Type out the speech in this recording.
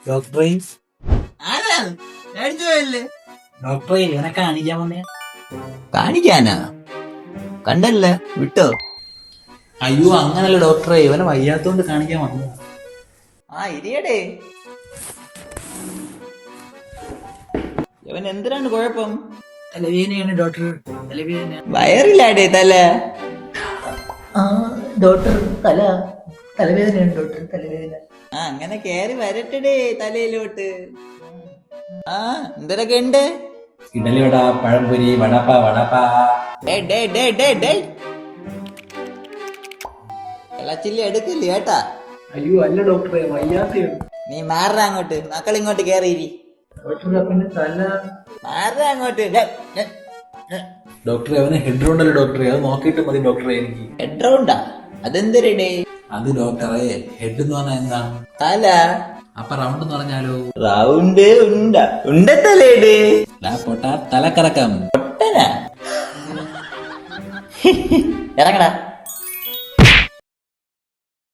ഡോക്ടറെ ആരാണ് മേടിച്ചു പോയല്ലേ? ഡോക്ടറെ ഇവനെ കാണിക്കാൻ വന്നേ. കാണിക്കാനാ? കണ്ടല്ല വിട്ടോ? അയ്യോ അങ്ങനല്ല ഡോക്ടറെ, ഇവനെ വയ്യാത്തോണ്ട് കാണിക്കാൻ വന്നു. ആ ഇരിയടേ. ഇവൻ എന്തിനാണ് കുഴപ്പം? തലവേദനയാണ് ഡോക്ടർ, തലവേദന. വയറില്ലാടേ തല. ആ ഡോക്ടർ തലവേദനയാണ് ഡോക്ടർ, തലവേദന. ആ അങ്ങനെ കേറി വരട്ടടേ തലയിലോട്ട്. ആ എന്തൊക്കെ ഉണ്ട്? ഇഡലി വട, പഴംപൊരി, വടപ്പ. വെള്ളച്ചില്ലി എടുക്കില്ല കേട്ടാ. അയ്യോ അല്ല ഡോക്ടറെ, വയ്യാത്തയാണ്. നീ മാറ അങ്ങോട്ട്, മക്കൾ ഇങ്ങോട്ട് കേറിയിരി. ഡോക്ടർ പിന്നെ തല. മാറ അങ്ങോട്ട്. ഡോക്ടറെ അവന് ഹെഡ് റൗണ്ടല്ലോ ഡോക്ടറെ, അത് നോക്കിയിട്ട് മതി ഡോക്ടറെ എനിക്ക്. ഹെഡ് റൗണ്ടാ? അതെന്തിരടേ? അത് ഡോക്ടറെ ഹെഡ് എന്ന് പറഞ്ഞാൽ എന്താണ്? തല. അപ്പൊ റൗണ്ട് എന്ന് പറഞ്ഞാലോ? റൗണ്ട് ഉണ്ട തലയിട്. പൊട്ടാ തലക്കറക്കം. പൊട്ടനാ? ഇറങ്ങടാ.